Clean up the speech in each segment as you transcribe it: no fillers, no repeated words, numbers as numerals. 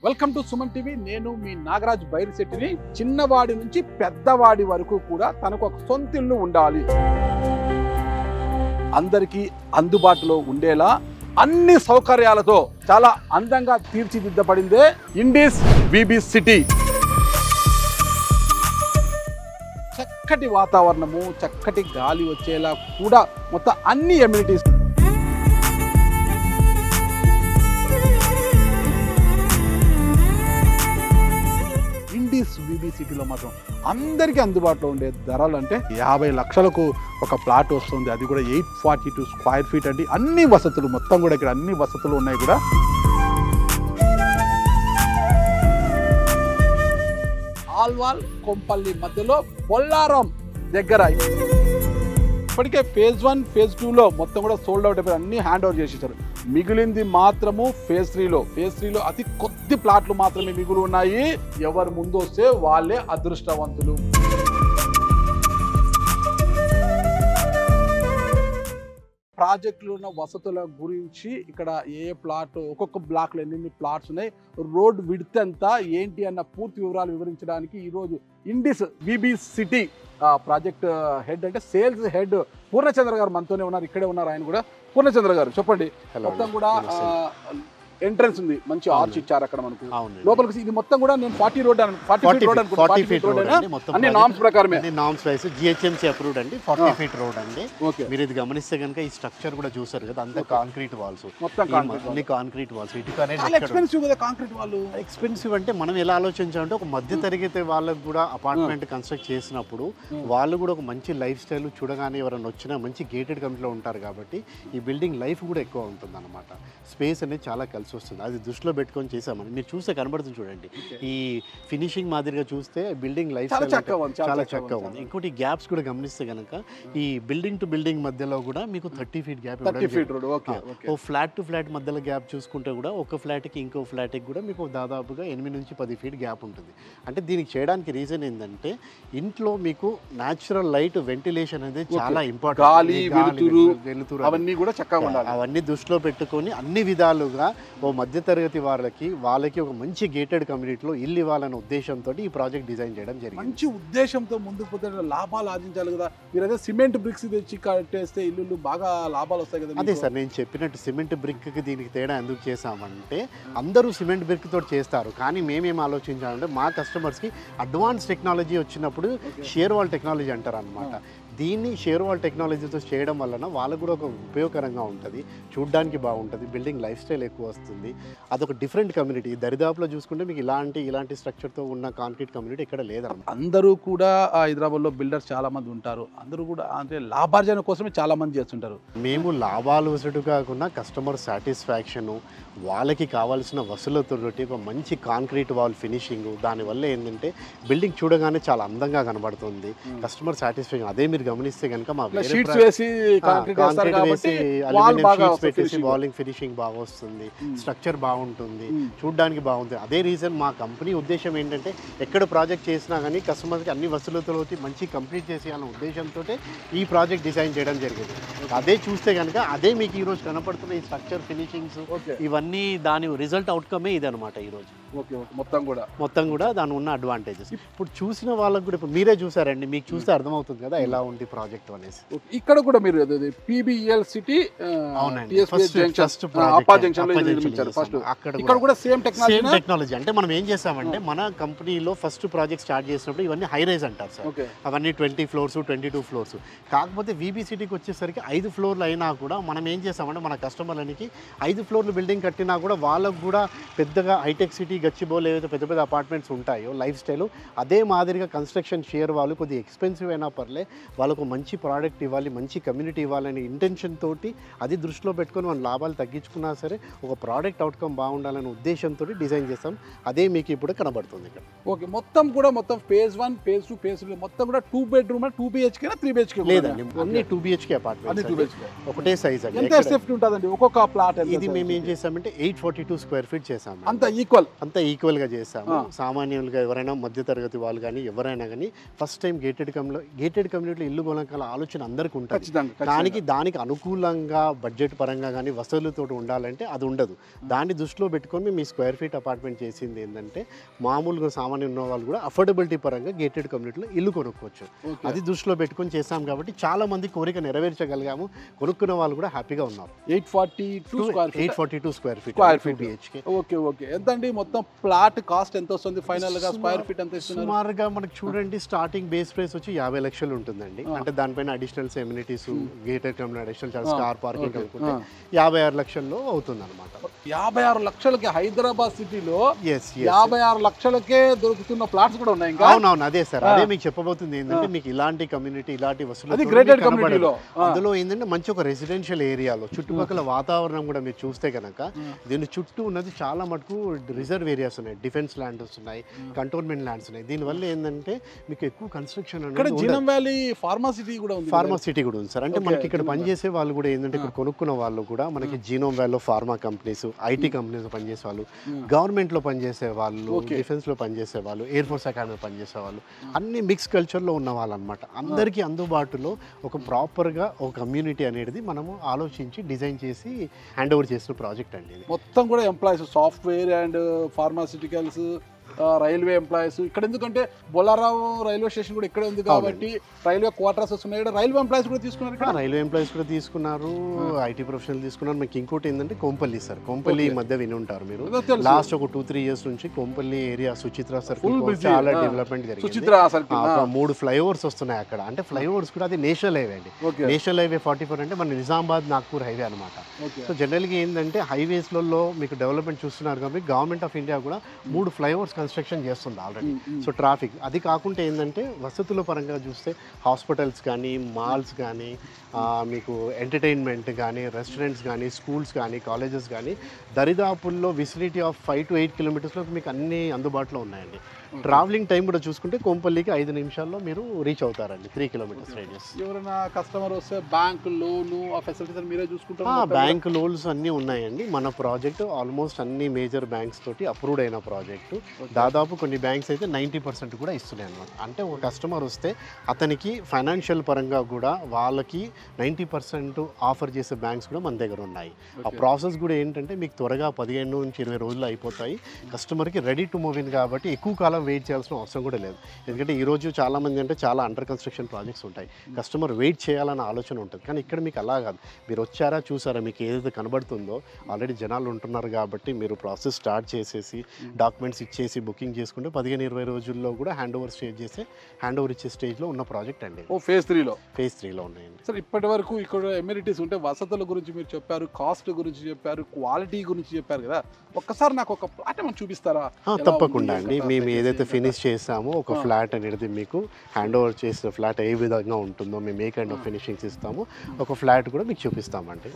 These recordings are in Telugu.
Welcome to Suman TV. నేను మీ నాగరాజ్ బైరిశెట్టిని. చిన్నవాడి నుంచి పెద్దవాడి వరకు కూడా తనకు ఒక సొంత ఇల్లు ఉండాలి, అందరికీ అందుబాటులో ఉండేలా అన్ని సౌకర్యాలతో చాలా అందంగా తీర్చిదిద్దబడిందే ఇండీస్ విబి సిటీ. చక్కటి వాతావరణము, చక్కటి గాలి వచ్చేలా కూడా మొత్తం అన్ని ఎమ్యూనిటీస్. ఇండీస్ విబి సిటీలో మాత్రం అందరికీ అందుబాటులో ఉండే ధరలు అంటే 50 లక్షలకు ఒక ప్లాట్ వస్తుంది, అది కూడా 842 స్క్వేర్ ఫీట్ అండి. అన్ని వసతులు మొత్తం కూడా ఇక్కడ అన్ని వసతులు ఉన్నాయి కూడా. ఆల్వాల్ కొంపల్లి మధ్యలో బొల్లారం దగ్గర ఇప్పటికే ఫేజ్ 1 ఫేజ్ 2లో మొత్తం కూడా సోల్డ్ అవుట్ అయిపోయి అన్ని హ్యాండ్ ఓవర్ చేసేసారు. మిగిలింది మాత్రము ఫేజ్ 3లో. ఫేజ్ 3లో అతి కొద్ది ప్లాట్లు మాత్రమే మిగులు ఉన్నాయి. ఎవరు ముందు వస్తే వాళ్ళే అదృష్టవంతులు. ప్రాజెక్టులో ఉన్న వసతుల గురించి ఇక్కడ ఏ ప్లాట్, ఒక్కొక్క బ్లాక్లో ఎన్ని ప్లాట్స్ ఉన్నాయి, రోడ్ విడ్త్ ఎంత ఏంటి అన్న పూర్తి వివరాలు వివరించడానికి ఈరోజు Indis V B city project head అంటే సేల్స్ హెడ్ పూర్ణచంద్ర గారు మనతోనే ఉన్నారు. ఇక్కడే ఉన్నారు ఆయన కూడా. పూర్ణచంద్ర గారు చెప్పండి, మొత్తం కూడా ఎంట్రన్స్ ఉంది, మంచి ఆర్చ్ ఇచ్చారు అక్కడ మనకు లోపలికి. ఇది మొత్తం కూడా నేను 40 రోడ్ అన్ని నామ్స్ ప్రకారమే, నామ్స్ వైస్ జిహెచ్ఎంసీ అప్రూవ్డ్ అండి. 40 ఫీట్ రోడ్ అండి. మీరు ఇది గమనిస్తే కనుక ఈ స్ట్రక్చర్ కూడా చూసారు కదా, అంతా కాంక్రీట్ వాల్స్, అన్ని కాంక్రీట్ వాల్స్. ఇటుక అనేది ఎక్స్పెన్సివ్ కదా కాంక్రీట్ వాళ్ళు. ఎక్స్పెన్సివ్ అంటే మనం ఎలా ఆలోచించామంటే ఒక మధ్య తరగతి వాళ్ళకు కూడా అపార్ట్మెంట్ కన్స్ట్రక్ట్ చేసినప్పుడు వాళ్ళు కూడా ఒక మంచి లైఫ్ స్టైల్ చూడగానే ఎవరైనా వచ్చినా మంచి గేటెడ్ కమ్యూనిటీలో ఉంటారు కాబట్టి ఈ బిల్డింగ్ లైఫ్ కూడా ఎక్కువ ఉంటుంది అనమాట. స్పేస్ అనేది చాలా కలిసి వస్తుంది. అది దృష్టిలో పెట్టుకొని చేసామని మీరు చూస్తే కనబడుతుంది చూడండి. ఈ ఫినిషింగ్ మాదిరిగా చూస్తే బిల్డింగ్ లైఫ్ చాలా చక్కగా ఉంది. ఇంకోటి గ్యాప్స్ కూడా గమనిస్తే కనుక ఈ బిల్డింగ్ టు బిల్డింగ్ మధ్యలో కూడా మీకు 30 ఫీట్ గ్యాప్, ఓ ఫ్లాట్ టు ఫ్లాట్ మధ్యలో గ్యాప్ చూసుకుంటే కూడా ఒక ఫ్లాట్కి ఇంకో ఫ్లాట్కి కూడా మీకు దాదాపుగా 8 నుంచి 10 ఫీట్ గ్యాప్ ఉంటుంది. అంటే దీనికి చేయడానికి రీజన్ ఏంటంటే ఇంట్లో మీకు న్యాచురల్ లైట్, వెంటిలేషన్ అనేది చాలా ఇంపార్టెంట్. వెలుతురు అవన్నీ కూడా చక్కగా ఉండాలి. అవన్నీ దృష్టిలో పెట్టుకొని అన్ని విధాలుగా ఓ మధ్యతరగతి వాళ్ళకి ఒక మంచి గేటెడ్ కమ్యూనిటీలో ఇల్లు ఇవ్వాలనే ఉద్దేశంతో ఈ ప్రాజెక్ట్ డిజైన్ చేయడం జరిగింది. మంచి ఉద్దేశంతో ముందుకు పోతే లాభాలు ఆర్జించాలి కదా. మీరైతే సిమెంట్ బ్రిక్స్ తెచ్చి కట్టేస్తే ఇల్లు బాగా లాభాలు వస్తాయి కదా. అదే సార్ నేను చెప్పినట్టు సిమెంట్ బ్రిక్కి దీనికి తేడా ఎందుకు చేసామంటే అందరూ సిమెంట్ బ్రిక్ తోటి చేస్తారు, కానీ మేమేం ఆలోచించామంటే మా కస్టమర్స్కి అడ్వాన్స్ టెక్నాలజీ వచ్చినప్పుడు షేర్ వాల్ టెక్నాలజీ అంటారు అనమాట. దీన్ని షేర్ వాల్ టెక్నాలజీతో చేయడం వలన వాళ్ళకు కూడా ఒక ఉపయోగకరంగా ఉంటుంది, చూడడానికి బాగుంటుంది, బిల్డింగ్ లైఫ్ స్టైల్ ఎక్కువ వస్తుంది. అదొక డిఫరెంట్ కమ్యూనిటీ. దరిదాపులో చూసుకుంటే మీకు ఇలాంటి స్ట్రక్చర్తో ఉన్న కాంక్రీట్ కమ్యూనిటీ ఇక్కడ లేదన్నమాట. అందరూ కూడా హైదరాబాద్లో బిల్డర్స్ చాలా మంది ఉంటారు. అందరూ కూడా అంటే లాభార్జన కోసమే చాలా మంది చేస్తుంటారు. మేము లాభాలు వసటు కాకుండా కస్టమర్ సాటిస్ఫాక్షను, వాళ్ళకి కావాల్సిన వసూలతోటి ఒక మంచి కాంక్రీట్ వాల్ ఫినిషింగ్, దానివల్ల ఏంటంటే బిల్డింగ్ చూడగానే చాలా అందంగా కనబడుతుంది. కస్టమర్ సాటిస్ఫాక్షన్ అదే మీరు గమనిస్తే కనుక మా వాలింగ్ ఫినిషింగ్ బాగా వస్తుంది, స్ట్రక్చర్ బాగుంటుంది, చూడడానికి బాగుంటుంది. అదే రీజన్ మా కంపెనీ ఉద్దేశం ఏంటంటే ఎక్కడ ప్రాజెక్ట్ చేసినా కానీ కస్టమర్కి అన్ని వసూలతో మంచి కంప్లీట్ చేసేయాలనే ఉద్దేశంతో ఈ ప్రాజెక్ట్ డిజైన్ చేయడం జరిగింది. అదే చూస్తే కనుక అదే మీకు ఈరోజు కనపడుతున్న ఈ స్ట్రక్చర్ ఫినిషింగ్స్ ఇవన్నీ దాని రిజల్ట్ అవుట్కమే ఇది అనమాట. ఈరోజు మొత్తం కూడా దాని ఉన్న అడ్వాంటేజెస్ ఇప్పుడు చూసిన వాళ్ళకి కూడా ఇప్పుడు మీరే చూసారండి, మీకు చూస్తే అర్థమవుతుంది కదా ఎలా ఉంది ప్రాజెక్ట్ అనేసి. ఇక్కడ కూడా మీరు PBL సిటీ అక్కడ కూడా సేమ్ టెక్నాలజీ. అంటే మనం ఏం చేసామంటే మన కంపెనీలో ఫస్ట్ ప్రాజెక్ట్ స్టార్ట్ చేసినప్పుడు ఇవన్నీ హై రైజ్ అంటారు సార్, అవన్నీ 20 ఫ్లోర్స్ 22 ఫ్లోర్స్. కాకపోతే విబి సిటీకి వచ్చేసరికి 5 ఫ్లోర్లు అయినా కూడా మనం ఏం చేసామంటే మన కస్టమర్లకి 5 ఫ్లోర్లు బిల్డింగ్ కట్టినా కూడా వాళ్ళకు కూడా పెద్దగా హైటెక్ సిటీ గచ్చిబౌలి ఏవైతే పెద్ద పెద్ద అపార్ట్మెంట్స్ ఉంటాయో లైఫ్ స్టైల్ అదే మాదిరిగా కన్స్ట్రక్షన్ షేర్ వాళ్ళు కొద్దిగా ఎక్స్పెన్సివ్ అయినా పర్లే వాళ్ళకు మంచి ప్రోడక్ట్ ఇవ్వాలి, మంచి కమ్యూనిటీ ఇవ్వాలనే ఇంటెన్షన్ తోటి అది దృష్టిలో పెట్టుకొని మన లాభాలు తగ్గించుకున్నా సరే ఒక ప్రోడక్ట్ అవుట్కమ్ బాగుండాలనే ఉద్దేశంతో డిజైన్ చేస్తాం. అదే మీకు ఇప్పుడు కనబడుతుంది ఇక్కడ. ఓకే, మొత్తం ఫేజ్ 1 ఫేజ్ 2 ఫేజ్ 3 మొత్తం కూడా 2 బెడ్రూమ్ 2 BHK 3 BHK లేదండి, అన్ని 2 BHK అపార్ట్మెంట్స్ ఒకటే సైజ్ అండి. ఎంత సేఫ్టీ ఉంటుందండి ఒక్కొక్క ప్లాట్? ఇది మేము ఏం చేసామంటే 842 స్క్వేర్ ఫీట్ చేసాము. అంత ఈక్వల్ గా చేసాము. సామాన్యులుగా ఎవరైనా మధ్య తరగతి వాళ్ళు కానీ ఎవరైనా కానీ ఫస్ట్ టైం గేటెడ్ కమ్యూనిటీలో ఇల్లు కొనకాల ఆలోచన అందరికీ ఉంటుంది. ఖచ్చితంగా దానికి అనుకూలంగా బడ్జెట్ పరంగా కానీ వసతులతో ఉండాలంటే అది ఉండదు. దాన్ని దృష్టిలో పెట్టుకొని మీ స్క్వేర్ ఫీట్ అపార్ట్మెంట్ చేసింది ఏంటంటే మామూలుగా సామాన్య ఉన్న వాళ్ళు కూడా అఫోర్డబిలిటీ పరంగా గేటెడ్ కమ్యూనిటీలో ఇల్లు కొనుక్కోవచ్చు. అది దృష్టిలో పెట్టుకొని చేస్తాం కాబట్టి చాలా మంది కోరిక నెరవేర్చగలిగాము. కొనుక్కున్న వాళ్ళు కూడా హ్యాపీగా ఉన్నారు. 842 స్క్వేర్ ఫీట్ బిహెచ్కే. ఓకే ఎంత అండి మొత్తం ప్లాట్ కాస్ట్ ఎంత వస్తుంది ఫైనల్ గా? స్క్వేర్ ఫీట్ ఎంత ఇస్తున్నారు? సుమారుగా మనకు చూడండి స్టార్టింగ్ బేస్ ప్రైస్ వచ్చి 50 లక్షలు ఉంటుందండి. అంటే దానిపైన additional amenities gated community additional charge car parking అనుకుంటే 56 లక్షల్లో అవుతుంది అనమాట. 56 లక్షలకి హైదరాబాద్ సిటీలో 56 లక్షలకే దొరుకుతున్న ప్లాట్స్ కూడా ఉన్నాయి. అవునవును, అదే సార్, అదే మీకు చెప్పబోతుంది ఏంటంటే మీకు ఇలాంటి కమ్యూనిటీ ఇలాంటి వసతులు అందులో ఏంటంటే మంచి ఒక రెసిడెన్షియల్ ఏరియాలో చుట్టుపక్కల వాతావరణం కూడా మీరు చూస్తే కనుక దీని చుట్టూ ఉన్నది చాలా మటుకు రిజర్వ్ ఏరియాస్ ఉన్నాయి, డిఫెన్స్ ల్యాండ్స్ ఉన్నాయి, కంటోన్మెంట్ ల్యాండ్స్ ఉన్నాయి. దీనివల్ల ఏంటంటే మీకు ఎక్కువ కన్స్ట్రక్షన్ ఫార్మాసిటీ కూడా ఉంది సార్. అంటే మనకి ఇక్కడ పనిచేసే వాళ్ళు కూడా ఏంటంటే ఇక్కడ కొనుక్కున్న వాళ్ళు కూడా మనకి జీనోమ్ వ్యాలీలో ఫార్మా కంపెనీస్, ఐటీ కంపెనీస్ పనిచేసే వాళ్ళు, గవర్నమెంట్ లో పనిచేసే వాళ్ళు, డిఫెన్స్ లో పనిచేసే వాళ్ళు, ఎయిర్ ఫోర్స్ అకాడమీ పనిచేసే వాళ్ళు, అన్ని మిక్స్ కల్చర్ లో ఉన్న వాళ్ళు అనమాట. అందరికీ అందుబాటులో ఒక ప్రాపర్ గా ఒక కమ్యూనిటీ అనేది మనము ఆలోచించి డిజైన్ చేసి హ్యాండ్ ఓవర్ చేసిన ప్రాజెక్ట్ అండి. మొత్తం కూడా employees software and pharmaceuticals, railway employees ఇక్కడ, ఎందుకంటే బొల్లారావు రైల్వే స్టేషన్ కూడా ఇక్కడే ఉంది కాబట్టి రైల్వే క్వార్టర్స్ వస్తున్నాయి. రైల్వే ఎంప్లాయీస్ కూడా తీసుకున్నారు, రైల్వే ఎంప్లాయీస్ కూడా తీసుకున్నారు, ఐటీ ప్రొఫెషనల్ తీసుకున్నారు. మీకు ఇంకోటి ఏంటంటే కొంపల్లి సార్, కొంపల్లి మధ్య విని ఉంటారు మీరు. లాస్ట్ ఒక 2-3 years నుంచి కొంపల్లి ఏరియా సుచిత్ర సర్కిల్ చాలా డెవలప్మెంట్ జరిగింది. 3 ఫ్లైఓవర్స్ వస్తున్నాయి అక్కడ. అంటే ఫ్లైఓవర్స్ కూడా అది నేషనల్ హైవే అండి. నేషనల్ హైవే 44 అంటే మన నిజామాబాద్ నాగ్పూర్ హైవే అనమాట. సో జనరల్గా ఏంటంటే హైవేస్లలో మీకు డెవలప్మెంట్ చూస్తున్నారు కాబట్టి గవర్నమెంట్ ఆఫ్ ఇండియా కూడా 3 ఫ్లైఓవర్స్ కన్స్ట్రక్షన్ చేస్తుంది ఆల్రెడీ. సో ట్రాఫిక్ అది కాకుండా ఏంటంటే వసతుల పరంగా చూస్తే హాస్పిటల్స్ కానీ, మాల్స్ కానీ, మీకు ఎంటర్టైన్మెంట్ కానీ, రెస్టారెంట్స్ కానీ, స్కూల్స్ కానీ, కాలేజెస్ కానీ దరిదాపుల్లో విసినిటీ ఆఫ్ 5 to 8 kilometers మీకు అన్నీ అందుబాటులో ఉన్నాయండి. ట్రావెలింగ్ టైం కూడా చూసుకుంటే కొంపల్లికి 5 నిమిషాల్లో మీరు రీచ్ అవుతారండి. 3 kilometers రేడియస్. ఎవరైనా కస్టమర్ వస్తే బ్యాంక్ లోను ఆ ఫెసిలిటీస్ మీరే చూసుకుంటారా? బ్యాంక్ లోన్స్ అన్నీ ఉన్నాయండి. మన ప్రాజెక్ట్ ఆల్మోస్ట్ అన్ని మేజర్ బ్యాంక్స్ తోటి అప్రూవ్డ్ అయిన ప్రాజెక్టు. దాదాపు కొన్ని బ్యాంక్స్ అయితే 90% కూడా ఇస్తున్నాయి అన్నమాట. అంటే ఒక కస్టమర్ వస్తే అతనికి ఫైనాన్షియల్ పరంగా కూడా వాళ్ళకి 90% ఆఫర్ చేసే బ్యాంక్స్ కూడా మన దగ్గర ఉన్నాయి. ఆ ప్రాసెస్ కూడా ఏంటంటే మీకు త్వరగా 15 నుంచి 20 రోజులు అయిపోతాయి. కస్టమర్కి రెడీ టు మూవ్ ఇన్ కాబట్టి ఎక్కువ కాలం వెయిట్ చేయాల్సిన అవసరం కూడా లేదు. ఎందుకంటే ఈరోజు చాలామంది అంటే చాలా అండర్ కన్స్ట్రక్షన్ ప్రాజెక్ట్స్ ఉంటాయి, కస్టమర్ వెయిట్ చేయాలన్న ఆలోచన ఉంటుంది. కానీ ఇక్కడ మీకు అలా కాదు, మీరు వచ్చారా చూసారా మీకు ఏదైతే కనబడుతుందో ఆల్రెడీ జనాలు ఉంటున్నారు కాబట్టి మీరు ప్రాసెస్ స్టార్ట్ చేసేసి డాక్యుమెంట్స్ ఇచ్చేసి బుకింగ్ చేసుకుంటే 15-20 రోజుల్లో కూడా హ్యాండ్ ఓవర్ ఇచ్చే స్టేజ్లో ఉన్న ప్రాజెక్ట్ అండి. ఫేజ్ 3లో ఉన్నాయండి సార్. ఇప్పటి వరకు ఇక్కడ ఎమ్యూనిటీస్ ఉంటే వసతుల గురించి మీరు చెప్పారు, కాస్ట్ గురించి చెప్పారు, క్వాలిటీ గురించి చెప్పారు కదా. ఒక్కసారి నాకు ఒక ప్లాట్ ఏమైనా చూపిస్తారా? తప్పకుండా అండి. మేము ఏదైతే ఫినిష్ చేసామో ఒక ఫ్లాట్ అనేది మీకు హ్యాండ్ ఓవర్ చేసిన ఫ్లాట్ ఏ విధంగా ఉంటుందో మేము ఏ కైండ్ ఆఫ్ ఫినిషింగ్స్ ఇస్తామో ఒక ఫ్లాట్ కూడా మీకు చూపిస్తామండి.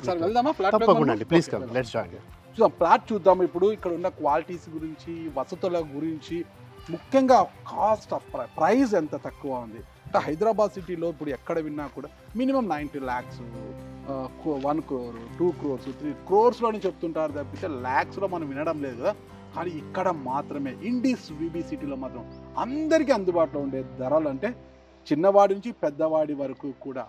తప్పకుండా అండి, ప్లీజ్ కమ్, లెట్స్ జాయిన్. చూద్దాం, ఫ్లాట్ చూద్దాం. ఇప్పుడు ఇక్కడ ఉన్న క్వాలిటీస్ గురించి, వసతుల గురించి, ముఖ్యంగా కాస్ట్ ఆఫ్ ప్రైస్ ఎంత తక్కువ ఉంది అంటే హైదరాబాద్ సిటీలో ఇప్పుడు ఎక్కడ విన్నా కూడా minimum 90 lakhs, 1 crore, 2 crores, 3 crores చెప్తుంటారు తప్పితే ల్యాక్స్లో మనం వినడం లేదు కదా. కానీ ఇక్కడ మాత్రమే ఇండీస్ విబి సిటీలో మాత్రం అందరికీ అందుబాటులో ఉండే ధరలు, అంటే చిన్నవాడి నుంచి పెద్దవాడి వరకు కూడా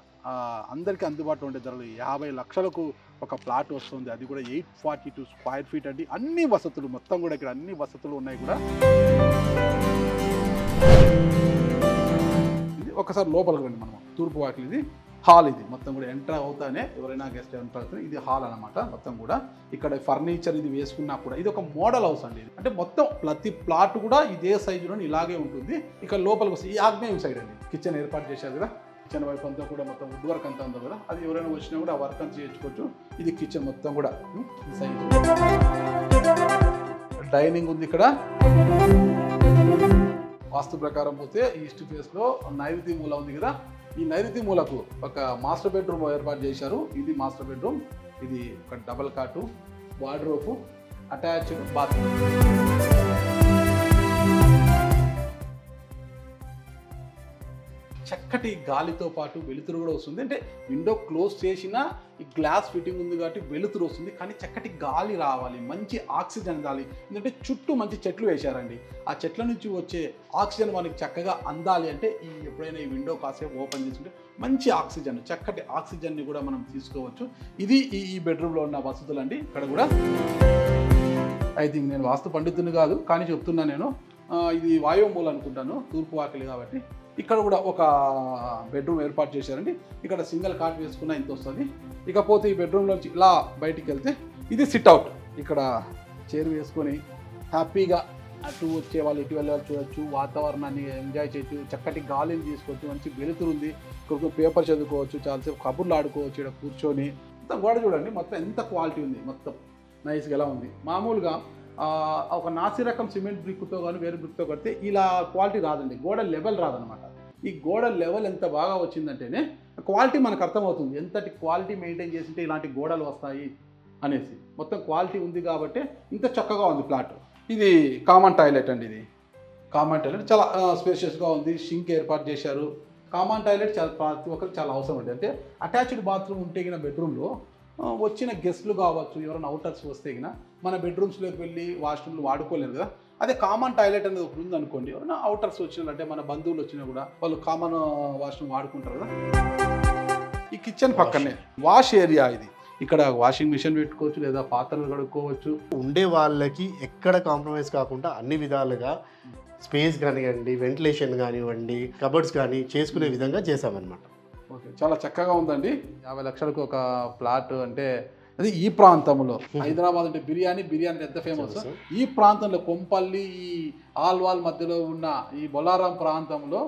అందరికీ అందుబాటులో ఉండే ధరలు 50 లక్షలకు ఒక ప్లాట్ వస్తుంది. అది కూడా 842 square feet అండి. అన్ని వసతులు మొత్తం కూడా ఇక్కడ అన్ని వసతులు ఉన్నాయి కూడా. ఇది ఒకసారి లోపలికి రండి. మనం తూర్పు వాకిలి, ఇది హాల్, ఇది మొత్తం కూడా ఎంటర్ అవుతానే ఎవరైనా గెస్ట్ ఎంటర్ అవుతానే ఇది హాల్ అనమాట. మొత్తం కూడా ఇక్కడ ఫర్నిచర్ ఇది వేసుకున్నా కూడా ఇది ఒక మోడల్ హౌస్ అండి. అంటే మొత్తం ప్రతి ప్లాట్ కూడా ఇదే సైజులో ఇలాగే ఉంటుంది. ఇక్కడ లోపలికి వస్తే ఈ ఆగ్నేయం సైడ్ అండి కిచెన్ ఏర్పాటు చేశారు కదా. కిచెన్ వైపు అంతా కూడా మొత్తం వుడ్ వర్క్ అంతా ఉందో కదా, అది ఎవరైనా వచ్చినా కూడా ఆ వర్క్ అంతా చేసుకోవచ్చు. ఇది కిచెన్ మొత్తం కూడా ఈ సైజు. డైనింగ్ ఉంది ఇక్కడ. వాస్తు ప్రకారం పోతే ఈస్ట్ ఫేస్లో నైరుతి మూల ఉంది కదా, ఈ నైరుతి మూలకు ఒక మాస్టర్ బెడ్రూమ్ ఏర్పాటు చేశారు. ఇది మాస్టర్ బెడ్రూమ్, ఇది ఒక డబల్ కాటు, వార్డ్రోబ్, అటాచ్డ్ బాత్రూమ్. చక్కటి చక్కటి గాలితో పాటు వెలుతురు కూడా వస్తుంది. అంటే విండో క్లోజ్ చేసినా ఈ గ్లాస్ ఫిట్టింగ్ ఉంది కాబట్టి వెలుతురు వస్తుంది, కానీ చక్కటి గాలి రావాలి, మంచి ఆక్సిజన్ అందాలి. ఎందుకంటే చుట్టూ మంచి చెట్లు వేశారండి, ఆ చెట్ల నుంచి వచ్చే ఆక్సిజన్ మనకి చక్కగా అందాలి అంటే ఎప్పుడైనా ఈ విండో కాసేపు ఓపెన్ చేసుకుంటే మంచి ఆక్సిజన్, చక్కటి ఆక్సిజన్ని కూడా మనం తీసుకోవచ్చు. ఇది ఈ బెడ్రూమ్లో ఉన్న వసతులు అండి. ఇక్కడ కూడా ఐ థింక్ నేను వాస్తు పండితుని కాదు, కానీ చెప్తున్నా నేను, ఇది వాయుమూల అనుకుంటాను, తూర్పు వాకిలి కాబట్టి. ఇక్కడ కూడా ఒక బెడ్రూమ్ ఏర్పాటు చేశారండి. ఇక్కడ సింగిల్ కాట్ వేసుకున్న ఇంత వస్తుంది. ఇకపోతే ఈ బెడ్రూమ్లోంచి ఇలా బయటికి వెళ్తే ఇది సిట్అవుట్. ఇక్కడ చైర్ వేసుకొని హ్యాపీగా అటు వచ్చే వాళ్ళు ఇటు వెళ్ళే వాళ్ళు చూడొచ్చు, వాతావరణాన్ని ఎంజాయ్ చేయొచ్చు, చక్కటి గాలిని తీసుకోవచ్చు, మంచి వెలుతురు ఉంది. ఇక్కడ పేపర్ చదువుకోవచ్చు, చాలాసేపు కబుర్లు ఆడుకోవచ్చు ఇక్కడ కూర్చొని. మొత్తం గోడ చూడండి, మొత్తం ఎంత క్వాలిటీ ఉంది, మొత్తం నైస్గా ఎలా ఉంది. మామూలుగా ఒక నాసి రకం సిమెంట్ బ్రిక్తో కానీ వేరే బ్రిక్తో కడితే ఇలా క్వాలిటీ రాదండి, గోడ లెవెల్ రాదనమాట. ఈ గోడ లెవెల్ ఎంత బాగా వచ్చిందంటేనే క్వాలిటీ మనకు అర్థమవుతుంది, ఎంతటి క్వాలిటీ మెయింటైన్ చేసింటే ఇలాంటి గోడలు వస్తాయి అనేసి. మొత్తం క్వాలిటీ ఉంది కాబట్టి ఇంత చక్కగా ఉంది ఫ్లాట్. ఇది కామన్ టాయిలెట్ అండి, ఇది కామన్ టాయిలెట్ చాలా స్పేషియస్గా ఉంది. షింక్ ఏర్పాటు చేశారు. కామన్ టాయిలెట్ చాలా ప్రతి ఒక్కరికి చాలా అవసరం అండి. అంటే అటాచ్డ్ బాత్రూమ్ ఉంటే గిన బెడ్రూమ్లో వచ్చిన గెస్ట్లు కావచ్చు, ఎవరైనా అవుటర్స్ వస్తే గిన మన బెడ్రూమ్స్లోకి వెళ్ళి వాష్రూమ్లు వాడుకోలేరు కదా. అదే కామన్ టాయిలెట్ అనేది ఒకటి ఉంది అనుకోండి, ఎవరైనా అవుటర్స్ వచ్చినట్టే మన బంధువులు వచ్చినా కూడా వాళ్ళు కామన్ వాష్రూమ్ వాడుకుంటారు కదా. ఈ కిచెన్ పక్కనే వాష్ ఏరియా, ఇది ఇక్కడ వాషింగ్ మిషన్ పెట్టుకోవచ్చు, లేదా పాత్రలు కడుక్కోవచ్చు. ఉండే వాళ్ళకి ఎక్కడ కాంప్రమైజ్ కాకుండా అన్ని విధాలుగా స్పేస్ కానివ్వండి, వెంటిలేషన్ కానివ్వండి, కబర్డ్స్ కానీ చేసుకునే విధంగా చేసామన్నమాట. ఓకే, చాలా చక్కగా ఉందండి. 50 లక్షలకు ఒక ప్లాట్ అంటే అది ఈ ప్రాంతంలో. హైదరాబాద్ అంటే బిర్యానీ ఎంత ఫేమస్, ఈ ప్రాంతంలో కొంపల్లి, ఈ ఆల్వాల్ మధ్యలో ఉన్న ఈ బొలారం ప్రాంతంలో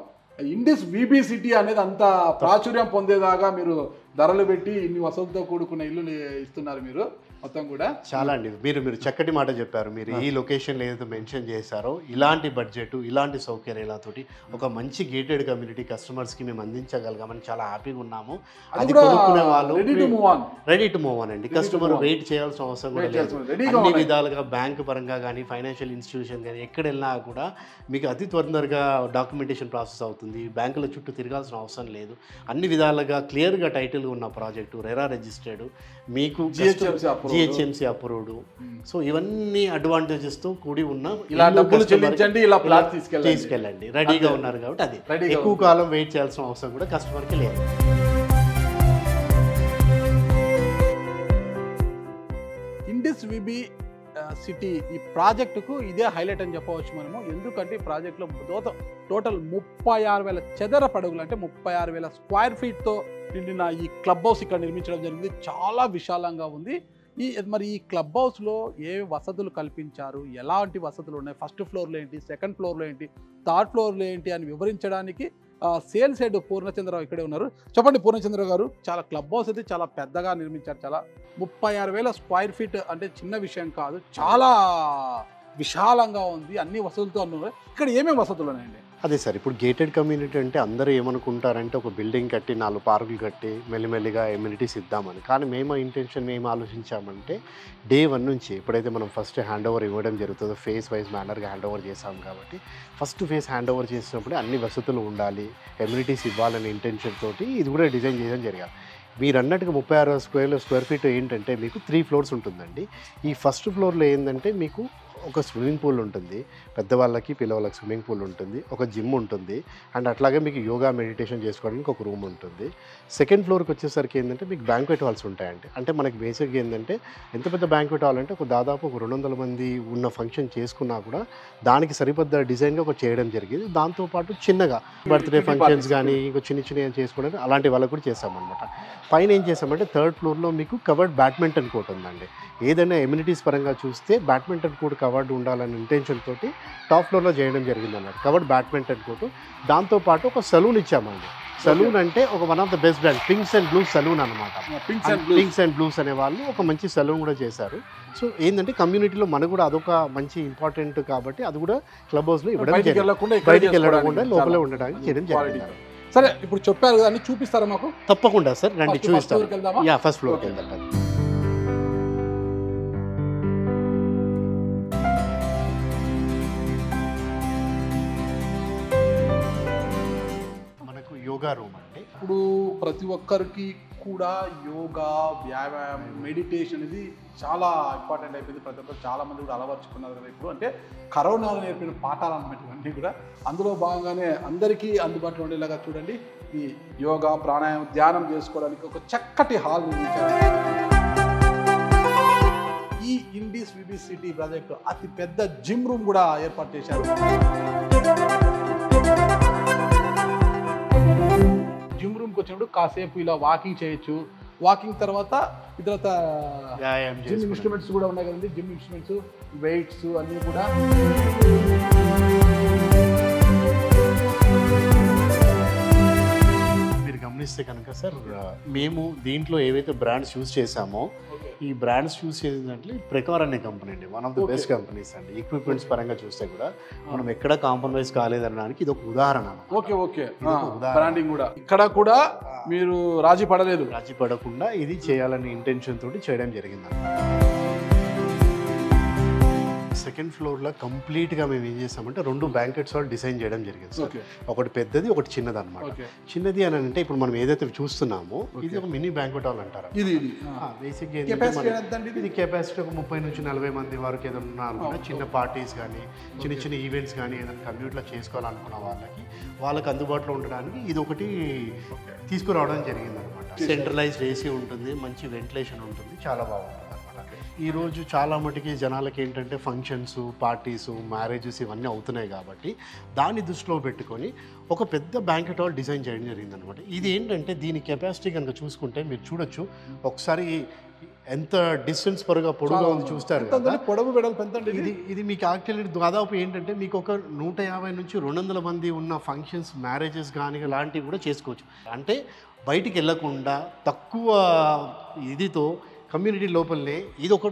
ఇండిస్ విబి సిటీ అనేది అంత ప్రాచుర్యం పొందేదాకా మీరు ధరలు పెట్టి ఇన్ని వసతులతో కూడుకున్న ఇల్లు ఇస్తున్నారు మీరు మొత్తం కూడా. చాలా అండి, మీరు చక్కటి మాట చెప్పారు. మీరు ఈ లొకేషన్లో ఏదైతే మెన్షన్ చేశారో ఇలాంటి బడ్జెట్, ఇలాంటి సౌకర్యాలతోటి ఒక మంచి గేటెడ్ కమ్యూనిటీ కస్టమర్స్కి మేము అందించగలిగామని చాలా హ్యాపీగా ఉన్నాము. అది కొనుక్కునే వాళ్ళు రెడీ టు మూవ్ ఆన్ అండి. కస్టమర్ వెయిట్ చేయాల్సిన అవసరం కూడా లేదు. అన్ని విధాలుగా బ్యాంక్ పరంగా కానీ, ఫైనాన్షియల్ ఇన్స్టిట్యూషన్ కానీ ఎక్కడ వెళ్ళినా కూడా మీకు అతి తొందరగా డాక్యుమెంటేషన్ ప్రాసెస్ అవుతుంది. బ్యాంకుల చుట్టూ తిరగాల్సిన అవసరం లేదు. అన్ని విధాలుగా క్లియర్గా టైటిల్ ఉన్న ప్రాజెక్టు, రెరా రిజిస్టర్డ్, మీకు జిహెచ్ఎంసీ అప్రూవ్డ్. సో ఇవన్నీ అడ్వాంటేజెస్తో కూడి ఉన్న ఇలా డబ్బులు చెల్లించండి, ఇలా ప్లాట్ తీసుకెళ్ళండి రెడీగా ఉన్నారు కాబట్టి అది ఎక్కువ కాలం వెయిట్ చేయాల్సిన అవసరం కూడా కస్టమర్కి లేదు. ఇండిస్ విబి సిటీ ఈ ప్రాజెక్టుకు ఇదే హైలైట్ అని చెప్పవచ్చు మనము. ఎందుకంటే ఈ ప్రాజెక్టులో టోటల్ 36,000 చదరపు అడుగులు, అంటే 36,000 స్క్వేర్ ఫీట్తో నిండిన ఈ క్లబ్ హౌస్ ఇక్కడ నిర్మించడం జరిగింది. చాలా విశాలంగా ఉంది. మరి ఈ క్లబ్ హౌస్లో ఏ వసతులు కల్పించారు, ఎలాంటి వసతులు ఉన్నాయి, ఫస్ట్ ఫ్లోర్లో ఏంటి, సెకండ్ ఫ్లోర్లో ఏంటి, థర్డ్ ఫ్లోర్లో ఏంటి అని వివరించడానికి సేల్స్ హెడ్ పూర్ణచంద్రరావు ఇక్కడే ఉన్నారు. చెప్పండి పూర్ణచంద్రరావు గారు, చాలా క్లబ్ హౌస్ అయితే చాలా పెద్దగా నిర్మించారు. చాలా 36,000 స్క్వేర్ ఫీట్ అంటే చిన్న విషయం కాదు, చాలా విశాలంగా ఉంది, అన్ని వసతులతో ఉన్నాయి. ఇక్కడ ఏమేమి వసతులు ఉన్నాయండి? అదే సార్, ఇప్పుడు గేటెడ్ కమ్యూనిటీ అంటే అందరూ ఏమనుకుంటారంటే ఒక బిల్డింగ్ కట్టి 4 పార్కులు కట్టి మెల్లిమెల్లిగా ఎమ్యూనిటీస్ ఇద్దామని. కానీ మేము ఇంటెన్షన్ మేము ఆలోచించామంటే డే 1 నుంచి ఎప్పుడైతే మనం ఫస్ట్ హ్యాండ్ ఓవర్ ఇవ్వడం జరుగుతుందో ఫేస్ వైజ్ మేనర్గా హ్యాండ్ ఓవర్ చేసాం కాబట్టి ఫస్ట్ ఫేస్ హ్యాండ్ ఓవర్ చేసినప్పుడు అన్ని వసతులు ఉండాలి, ఎమ్యూనిటీస్ ఇవ్వాలనే ఇంటెన్షన్ తోటి ఇది కూడా డిజైన్ చేయడం జరిగింది. మీరు అన్నట్టుగా 36,000 స్క్వేర్ ఫీట్ ఏంటంటే మీకు 3 ఫ్లోర్స్ ఉంటుందండి. ఈ ఫస్ట్ ఫ్లోర్లో ఏంటంటే మీకు ఒక స్విమ్మింగ్ పూల్ ఉంటుంది, పెద్దవాళ్ళకి పిల్లవాళ్ళకి స్విమ్మింగ్ పూల్ ఉంటుంది, ఒక జిమ్ ఉంటుంది, అండ్ అట్లాగే మీకు యోగా మెడిటేషన్ చేసుకోవడానికి ఒక రూమ్ ఉంటుంది. సెకండ్ ఫ్లోర్కి వచ్చేసరికి ఏంటంటే మీకు బ్యాంక్వెట్ హాల్స్ ఉంటాయండి. అంటే మనకి బేసిక్గా ఏంటంటే ఎంత పెద్ద బ్యాంక్వెట్ హాల్ అంటే దాదాపు 200 మంది ఉన్న ఫంక్షన్ చేసుకున్నా కూడా దానికి సరిపడ్డ డిజైన్గా ఒక చేయడం జరిగింది. దాంతోపాటు చిన్నగా బర్త్డే ఫంక్షన్స్ కానీ ఇంకో చిన్న చేసుకోవడానికి అలాంటి వాళ్ళకు కూడా చేసామన్నమాట. పైన ఏం చేసామంటే థర్డ్ ఫ్లోర్లో మీకు కవర్డ్ బ్యాడ్మింటన్ కోర్ట్ ఉందండి. ఏదైనా ఎమ్యూనిటీస్ పరంగా చూస్తే బ్యాడ్మింటన్ కోర్ట్ కవర్డ్ ఉండాలనే ఇంటెన్షన్ తోటి టాప్ ఫ్లోర్లో చేయడం జరిగింది అన్నమాట. కవర్డ్ బ్యాడ్మింటన్ కోర్టు, దాంతోపాటు ఒక సలూన్ ఇచ్చామండి. సలూన్ అంటే ఒక one of the best brand pinks and blues salon అనమాట. పింక్స్ అండ్ బ్లూస్ అనే వాళ్ళు ఒక మంచి సలూన్ కూడా చేశారు. సో ఏంటంటే కమ్యూనిటీలో మనకు కూడా అదొక మంచి ఇంపార్టెంట్ కాబట్టి అది కూడా క్లబ్ హౌస్లో ఇవ్వడం, బయటికి వెళ్ళకుండా లోపలే ఉండడానికి చేయడం జరిగింది. సరే, ఇప్పుడు చెప్పారు కదా, చూపిస్తారా మాకు? తప్పకుండా సార్, రండి చూపిస్తాను. యా, ఫస్ట్ ఫ్లోర్కి వెళ్దాం. యోగా రూమ్ అండి. ఇప్పుడు ప్రతి ఒక్కరికి కూడా యోగా, వ్యాయామం, మెడిటేషన్ ఇది చాలా ఇంపార్టెంట్ అయిపోయింది. ప్రతి ఒక్కరు చాలామంది కూడా అలవర్చుకున్నారు కదా ఇప్పుడు. అంటే కరోనాలో నేర్పిన పాఠాలు అన్నమాట ఇవన్నీ కూడా. అందులో భాగంగానే అందరికీ అందుబాటులో ఉండేలాగా చూడండి ఈ యోగా, ప్రాణాయామం, ధ్యానం చేసుకోవడానికి ఒక చక్కటి హాల్ నిర్మించారు. ఈ ఇండీస్ విబిసిటీ ప్రాజెక్టు అతి పెద్ద జిమ్ రూమ్ కూడా ఏర్పాటు చేశారు. జిమ్ రూమ్కి వచ్చినప్పుడు కాసేపు ఇలా వాకింగ్ చేయొచ్చు. వాకింగ్ తర్వాత ఇతరత జిమ్ ఇన్స్ట్రుమెంట్స్ కూడా ఉన్నాయి కదండి. జిమ్ ఇన్స్ట్రుమెంట్స్, వెయిట్స్ అన్నీ కూడా. మీరు గమనిస్తే కనుక సార్, మేము దీంట్లో ఏవైతే బ్రాండ్స్ యూజ్ చేసామో ఈ బ్రాండ్స్ యూజ్ చేసినట్లు ప్రెకార్ అనే కంపెనీ అండి, one of the best companies అండి. ఈక్విప్మెంట్స్ పరంగా చూస్తే కూడా మనం ఎక్కడ కాంప్రమైజ్ కాలేదనడానికి ఇది ఒక ఉదాహరణ. ఓకే బ్రాండింగ్ కూడా ఇక్కడ కూడా మీరు రాజీ పడకుండా ఇది చేయాలనే ఇంటెన్షన్ తోటి చేయడం జరిగింది. సెకండ్ ఫ్లోర్లో కంప్లీట్గా మేము ఏం చేసామంటే 2 బ్యాంకెట్స్ హాల్ డిజైన్ చేయడం జరిగింది సార్. ఒకటి పెద్దది, ఒకటి చిన్నది అనమాట. చిన్నది అని అంటే ఇప్పుడు మనం ఏదైతే చూస్తున్నామో ఇది ఒక మినీ బ్యాంకెట్ హాల్ అంటారు. బేసిక్గా ఇది కెపాసిటీ ఒక 30 నుంచి 40 మంది వరకు ఏదైనా అనుకున్నా చిన్న పార్టీస్ కానీ చిన్న ఈవెంట్స్ కానీ ఏదైనా కమ్యూనిటీలో చేసుకోవాలనుకున్న వాళ్ళకి అందుబాటులో ఉండడానికి ఇది ఒకటి తీసుకురావడం జరిగింది అనమాట. సెంట్రలైజ్డ్ ఏసీ ఉంటుంది, మంచి వెంటిలేషన్ ఉంటుంది, చాలా బాగుంటుంది. ఈరోజు చాలా మటుకి జనాలకి ఏంటంటే ఫంక్షన్స్, పార్టీసు, మ్యారేజెస్ ఇవన్నీ అవుతున్నాయి కాబట్టి దాన్ని దృష్టిలో పెట్టుకొని ఒక పెద్ద బ్యాంకెట్ హాల్ డిజైన్ చేయడం జరిగింది అనమాట. ఇది ఏంటంటే దీని కెపాసిటీ కనుక చూసుకుంటే మీరు చూడొచ్చు, ఒకసారి ఎంత డిస్టెన్స్ పొడుగా ఉంది చూస్తారు కదా. ఇది మీకు యాక్చువల్లీ దాదాపు ఏంటంటే మీకు ఒక 150 నుంచి 200 మంది ఉన్న ఫంక్షన్స్, మ్యారేజెస్ కానీ ఇలాంటివి కూడా చేసుకోవచ్చు. అంటే బయటికి వెళ్ళకుండా తక్కువ ఇదితో కమ్యూనిటీ లోపలనే ఇది ఒక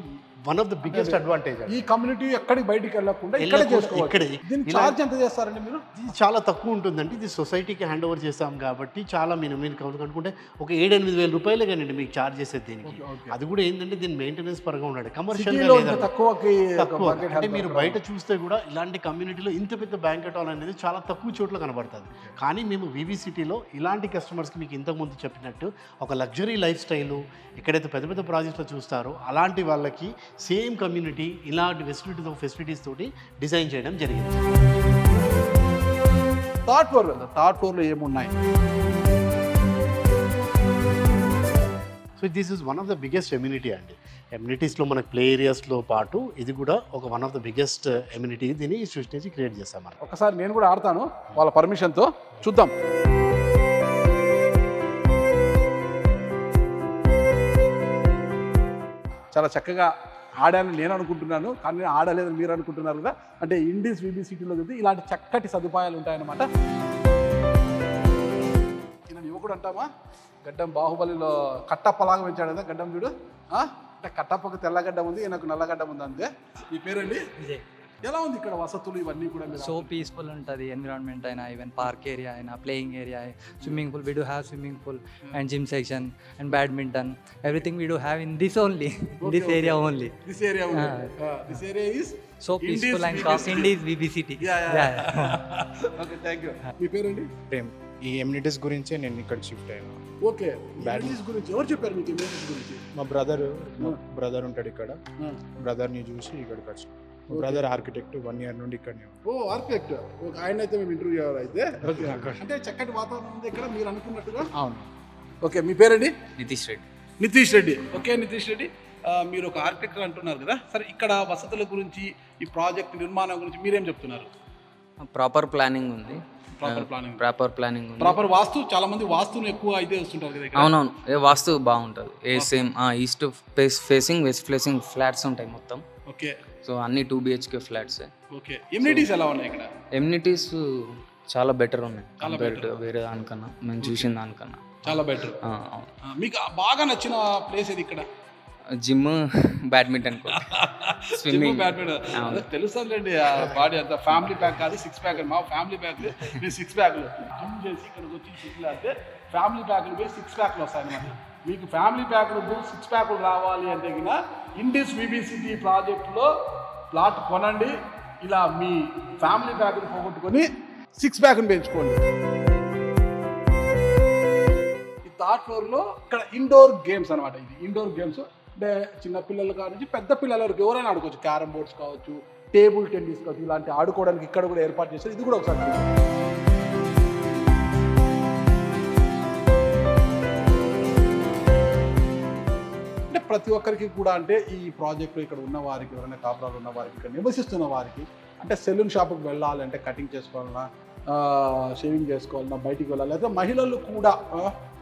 one of the biggest advantage. ఈ కమ్యూనిటీ ఎక్కడికి బయటికి వెళ్ళకుండా ఇక్కడే చేసుకోవచ్చు. దీని ఛార్జ్ ఎంత చేస్తారండి మీరు? ఇది చాలా తక్కువ ఉంటుందండి. ఇది సొసైటీకి హ్యాండ్ ఓవర్ చేస్తాం కాబట్టి చాలా మీరు కనుక్కుంటే ఒక 7-8 వేల రూపాయలే కానీ మీకు ఛార్జ్ చేసేది దీనికి. అది కూడా ఏంటంటే దీని మెయింటెనెన్స్ పరంగా ఉండాలి. కమర్షియల్గా తక్కువ. అంటే మీరు బయట చూస్తే కూడా ఇలాంటి కమ్యూనిటీలో ఇంత పెద్ద బ్యాంకెట్ హాల్ అనేది చాలా తక్కువ చోట్ల కనబడుతుంది. కానీ మేము వివిసిటీలో ఇలాంటి కస్టమర్స్కి మీకు ఇంతకుముందు చెప్పినట్టు ఒక లగ్జరీ లైఫ్ స్టైలు ఎక్కడైతే పెద్ద పెద్ద ప్రాజెక్టులు చూస్తారో అలాంటి వాళ్ళకి సేమ్ కమ్యూనిటీ ఇలాంటి ఫెసిలిటీస్ తోటి డిజైన్ చేయడం జరిగింది. థర్డ్ ఫ్లోర్లో ఏమున్నాయి? So this is one of the biggest ఎమ్యూనిటీ అండి. ఎమ్యూనిటీస్లో మనకు ప్లే ఏరియాస్లో పాటు ఇది కూడా ఒక వన్ ఆఫ్ ద బిగ్గెస్ట్ ఎమ్యూనిటీ. దీన్ని సృష్టించి క్రియేట్ చేస్తాం మనం. ఒకసారి నేను కూడా ఆడతాను వాళ్ళ పర్మిషన్తో, చూద్దాం. చాలా చక్కగా ఆడాలని నేను అనుకుంటున్నాను, కానీ నేను ఆడలేదని మీరు అనుకుంటున్నారు కదా. అంటే ఇండీస్ విబిసిటీలో చూస్తే ఇలాంటి చక్కటి సదుపాయాలు ఉంటాయన్నమాట. ఈయన యువకుడు అంటామా, గడ్డం బాహుబలిలో కట్టప్పలాగా పెంచాడు కదా గడ్డం చూడు. అంటే కట్టప్పకు తెల్లగడ్డం ఉంది, ఈయనకు నల్లగడ్డం ఉంది అంతే. ఈ పేరండి విజయ్. ఎలా ఉంది ఇక్కడ వసతులు ఇవన్నీ కూడా? సో పీస్ఫుల్ ఉంటుంది ఎన్విరాన్మెంట్ అయినా, ఈవెన్ పార్క్ ఏరియా అయినా, playing area, swimming pool. We do have swimming pool and gym section and badminton. Everything we do have in this only, this area only. This area is so peaceful and కాఫ్ ఇండీస్ విబిసిటీ. Okay, thank you. మీ పేరండి? ప్రేమ్. ఈ ఎమ్యూనిటీస్ గురించే నేను ఇక్కడ షిఫ్ట్ అయ్యాను. ఓకే, ఎమ్యూనిటీస్ గురించి ఎవరు చెప్పారు మీకు? ఎమ్యూనిటీస్ గురించి మా బ్రదర్ ఉంటాడు ఇక్కడ. బ్రదర్ని చూసి ఇక్కడికి వచ్చాను. బ్రదర్ ఆర్కిటెక్ట్, 1 year నుండి ఇక్కడనే. ఓ ఆర్కిటెక్ట్. ఆయన అయితే మేము ఇంటర్వ్యూ చేయాలి అయితే. అంటే చక్కటి వాతావరణం ఉంది ఇక్కడ మీరు అనుకున్నట్టుగా. అవును. ఓకే, మీ పేరండి? నితీష్ రెడ్డి. నితీష్ రెడ్డి. ఓకే నితీష్ రెడ్డి, మీరు ఒక ఆర్కిటెక్టర్ అంటున్నారు కదా. సరే, ఇక్కడ వసతుల గురించి, ఈ ప్రాజెక్ట్ నిర్మాణం గురించి మీరేం చెప్తున్నారు? ప్రాపర్ ప్లానింగ్ ఉంది. ప్రాపర్ వాస్తు. చాలా మంది వాస్తుని ఎక్కువ అయితే వస్తుంటారు కదా. అవునవును, వాస్తు బాగుంటుంది. Same east facing, west facing flats ఉంటాయి మొత్తం. ఓకే. సో అన్ని 2 BHK ఫ్లాట్స్. ఓకే. ఎమ్యూనిటీస్ ఎలా ఉన్నాయి ఇక్కడ? ఎమ్యూనిటీస్ చాలా బెటర్ ఉన్నాయి కంపేర్ టు వేరే దానికన్నా, మేము చూసిన దానికన్నా చాలా బెటర్. మీకు బాగా నచ్చిన ప్లేస్ ఏది ఇక్కడ? Gym, badminton, swimming. బ్యాడ్మింటన్ తెలుస్తుందండి. బాడీ అంతా ఫ్యామిలీ ప్యాక్ కాదు, 6 ప్యాక్. మా ఫ్యామిలీ ప్యాక్ 6 ప్యాక్లు జిమ్ చేసి ఇక్కడికి వచ్చి షిఫ్ట్ అయితే ఫ్యామిలీ ప్యాక్లు పోయి 6 ప్యాక్లు వస్తాయి అన్నమాట. మీకు ఫ్యామిలీ ప్యాక్లు 6 ప్యాక్లు రావాలి అంటే కింద ఇండీస్ విబిసిటీ ప్రాజెక్టులో ప్లాట్ కొనండి. ఇలా మీ ఫ్యామిలీ ప్యాక్లు పోగొట్టుకొని 6 ప్యాక్ను పెంచుకోండి. థర్డ్ ఫ్లోర్లో ఇక్కడ ఇండోర్ గేమ్స్ అనమాట. ఇది ఇండోర్ గేమ్స్ అంటే చిన్న పిల్లలు కావచ్చు పెద్ద పిల్లల వరకు ఎవరైనా ఆడుకోవచ్చు. క్యారమ్ బోర్డ్స్ కావచ్చు, టేబుల్ టెన్నిస్ కావచ్చు, ఇలాంటి ఆడుకోవడానికి ఇక్కడ కూడా ఏర్పాటు చేశారు. ఇది కూడా ఒకసారి అంటే ప్రతి ఒక్కరికి కూడా అంటే ఈ ప్రాజెక్టు ఇక్కడ ఉన్న వారికి ఎవరైనా కాపురాలు ఉన్న వారికి ఇక్కడ నివసిస్తున్న వారికి అంటే సెలూన్ షాప్కి వెళ్ళాలంటే కటింగ్ చేసుకోవాలన్నా షేవింగ్ చేసుకోవాలన్నా బయటికి వెళ్ళాలి, లేదా మహిళలు కూడా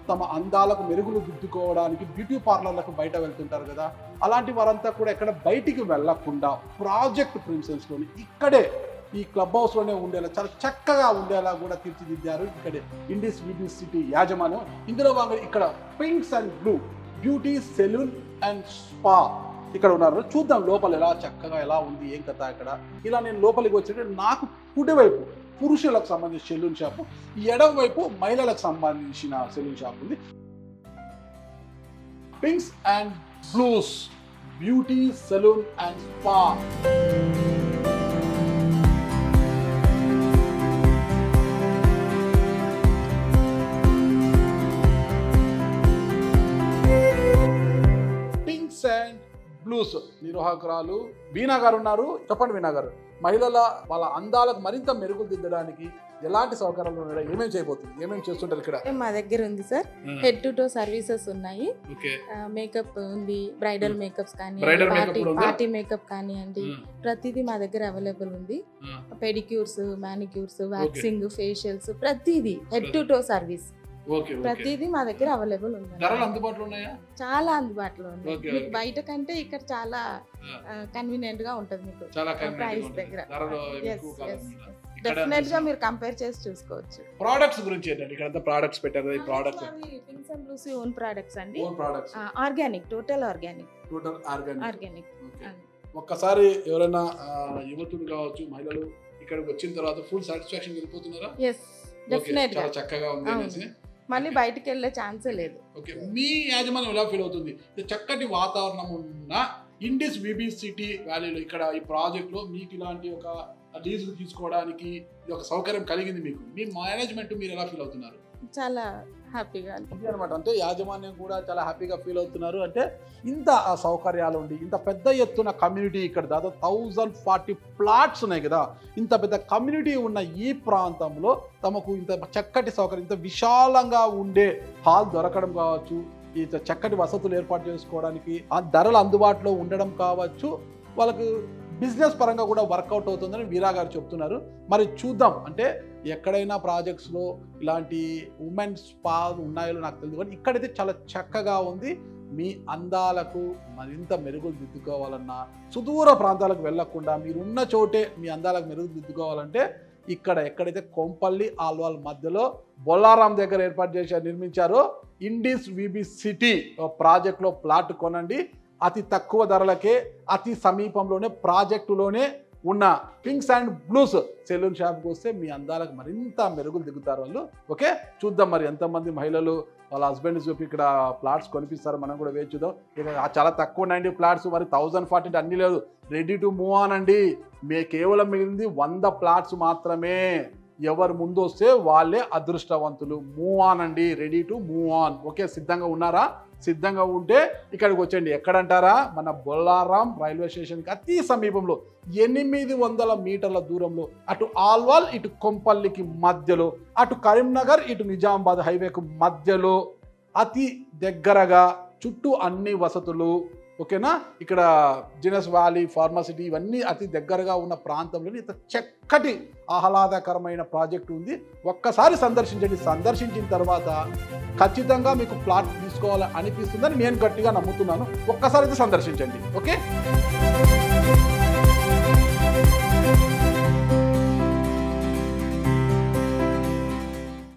తమ అందాలకు మెరుగులు దిద్దుకోవడానికి బ్యూటీ పార్లర్లకు బయట వెళ్తుంటారు కదా, అలాంటి వారంతా కూడా ఎక్కడ బయటికి వెళ్ళకుండా ప్రాజెక్ట్ ప్రిన్సెస్లోని ఇక్కడే ఈ క్లబ్ హౌస్లోనే ఉండేలా చాలా చక్కగా ఉండేలా కూడా తీర్చిదిద్దారు ఇక్కడే ఇండిస్ విబిఎస్ సిటీ యాజమాన్యం. ఇందులో భాగంగా ఇక్కడ pinks and blue beauty salon and spa ఇక్కడ ఉన్నారు. చూద్దాం లోపల ఎలా చక్కగా ఎలా ఉంది ఏం కథ ఇక్కడ. ఇలా నేను లోపలికి వచ్చేట నాకు కుడివైపు పురుషులకు సంబంధించిన సెలూన్ షాపు, ఎడమ వైపు మహిళలకు సంబంధించిన సెలూన్ షాప్ ఉంది. Pinks and Blues beauty salon and spa. Pinks and Blues నిర్వాహకురాలు వీణా గారు ఉన్నారు. చెప్పండి వీణా గారు, మహిళల వాళ్ళ అందాలకు మరింత మెరుగులు దిద్దడానికి ఎలాంటి సౌకర్యాలు ఉన్నాయి, ఏమేమి చేయబోతుంది, ఏమేమి చేస్తుంటారు ఇక్కడ? మా దగ్గర ఉంది sir, head to toe services ఉన్నాయి. మేకప్ ఉంది, బ్రైడల్ మేకప్స్ కానీ పార్టీ మేకప్ కానివ్వండి, ప్రతిదీ మా దగ్గర అవైలబుల్ ఉంది. పెడిక్యూర్స్, మానిక్యూర్స్, వ్యాక్సింగ్, ఫేషియల్స్, ప్రతిదీ హెడ్ టు టో సర్వీస్ ప్రతిదీ మా దగ్గర అవైలబుల్ ఉంది. చాలా అందుబాటులో ఉంది. మీకు బయట కంటే ఇక్కడ చాలా కన్వీనియంట్ గా ఉంటుంది మీకు ప్రైస్ దగ్గర. డెఫినెట్ గా మీరు కంపేర్ చేసి చూసుకోవచ్చు. ప్రొడక్ట్స్ గురించి ఏంటంటే ఇక్కడ ప్రొడక్ట్స్ పెట్టారు. ఈ products Pinks and Blues own products అండి. Organic, total organic. ఒక్కసారి ఎవరైనా యువతులు కావచ్చు మహిళలు ఇక్కడికి వచ్చిన తర్వాత ఫుల్ సాటిస్ఫాక్షన్ వెళ్ళిపోతున్నారా? yes డెఫినెట్ గా చాలా చక్కగా ఉంది అనేసి మళ్ళీ బయటికి వెళ్ళే ఛాన్సే లేదు. ఓకే, మీ యాజమాన్యం ఎలా ఫీల్ అవుతుంది? చక్కటి వాతావరణం ఉన్న ఇండిస్ విబిఎస్ సిటీ వ్యాలీలో ఇక్కడ ఈ ప్రాజెక్ట్లో మీకు ఇలాంటి ఒక లీజు తీసుకోవడానికి ఇది ఒక సౌకర్యం కలిగింది మీకు, మీ మేనేజ్మెంట్ మీరు ఎలా ఫీల్ అవుతున్నారు? చాలా హ్యాపీగా అనమాట. అంటే యాజమాన్యం కూడా చాలా హ్యాపీగా ఫీల్ అవుతున్నారు. అంటే ఇంత సౌకర్యాలు ఉండి ఇంత పెద్ద ఎత్తున కమ్యూనిటీ ఇక్కడ దాదాపు 1040 ప్లాట్స్ ఉన్నాయి కదా, ఇంత పెద్ద కమ్యూనిటీ ఉన్న ఈ ప్రాంతంలో తమకు ఇంత చక్కటి సౌకర్యం, ఇంత విశాలంగా ఉండే హాల్ దొరకడం కావచ్చు, ఇంత చక్కటి వసతులు ఏర్పాటు చేసుకోవడానికి ఆ ధరలు అందుబాటులో ఉండడం కావచ్చు, వాళ్ళకు బిజినెస్ పరంగా కూడా వర్కౌట్ అవుతుందని వీరా గారు చెప్తున్నారు. మరి చూద్దాం, అంటే ఎక్కడైనా ప్రాజెక్ట్స్లో ఇలాంటి ఉమెన్ స్పా ఉన్నాయో నాకు తెలియదు, కానీ ఇక్కడైతే చాలా చక్కగా ఉంది. మీ అందాలకు మరింత మెరుగులు దిద్దుకోవాలన్నా, సుదూర ప్రాంతాలకు వెళ్లకుండా మీరున్న చోటే మీ అందాలకు మెరుగులు దిద్దుకోవాలంటే ఇక్కడ ఎక్కడైతే కొంపల్లి ఆల్వాల్ మధ్యలో బొల్లారాం దగ్గర ఏర్పాటు చేసి నిర్మించారో ఇండిస్ విబిఎస్ సిటీ ప్రాజెక్ట్లో ప్లాట్ కొనండి. అతి తక్కువ ధరలకే అతి సమీపంలోనే ప్రాజెక్టులోనే ఉన్న పింక్స్ అండ్ బ్లూస్ సెలూన్ షాప్కి వస్తే మీ అందాలకు మరింత మెరుగులు దిగుతారు వాళ్ళు. ఓకే, చూద్దాం మరి ఎంతమంది మహిళలు వాళ్ళ హస్బెండ్ చూపి ఇక్కడ ప్లాట్స్ కొనిపిస్తారు, మనం కూడా వేచి చూద్దాం. ఇక చాలా తక్కువ ఉన్నాయండి ప్లాట్స్, మరి 1040 అన్నీ లేదు, రెడీ టు మూవ్ ఆన్ అండి. కేవలం మిగిలింది 100 ప్లాట్స్ మాత్రమే. ఎవరు ముందు వస్తే వాళ్ళే అదృష్టవంతులు. మూవ్ ఆన్ అండి, ready to move on. Okay, సిద్ధంగా ఉన్నారా? సిద్ధంగా ఉంటే ఇక్కడికి వచ్చండి. ఎక్కడంటారా? మన బొల్లారాం రైల్వే స్టేషన్కి అతి సమీపంలో 800 మీటర్ల దూరంలో, అటు ఆల్వాల్ ఇటు కొంపల్లికి మధ్యలో, అటు కరీంనగర్ ఇటు నిజామాబాద్ హైవేకు మధ్యలో అతి దగ్గరగా, చుట్టూ అన్ని వసతులు. ఓకేనా, ఇక్కడ జినస్ వ్యాలీ, ఫార్మాసిటీ ఇవన్నీ అతి దగ్గరగా ఉన్న ప్రాంతంలో ఇంత చక్కటి ఆహ్లాదకరమైన ప్రాజెక్టు ఉంది. ఒక్కసారి సందర్శించండి. సందర్శించిన తర్వాత ఖచ్చితంగా మీకు ప్లాట్ తీసుకోవాలని అనిపిస్తుందని నేను గట్టిగా నమ్ముతున్నాను. ఒక్కసారి అయితే సందర్శించండి. ఓకే.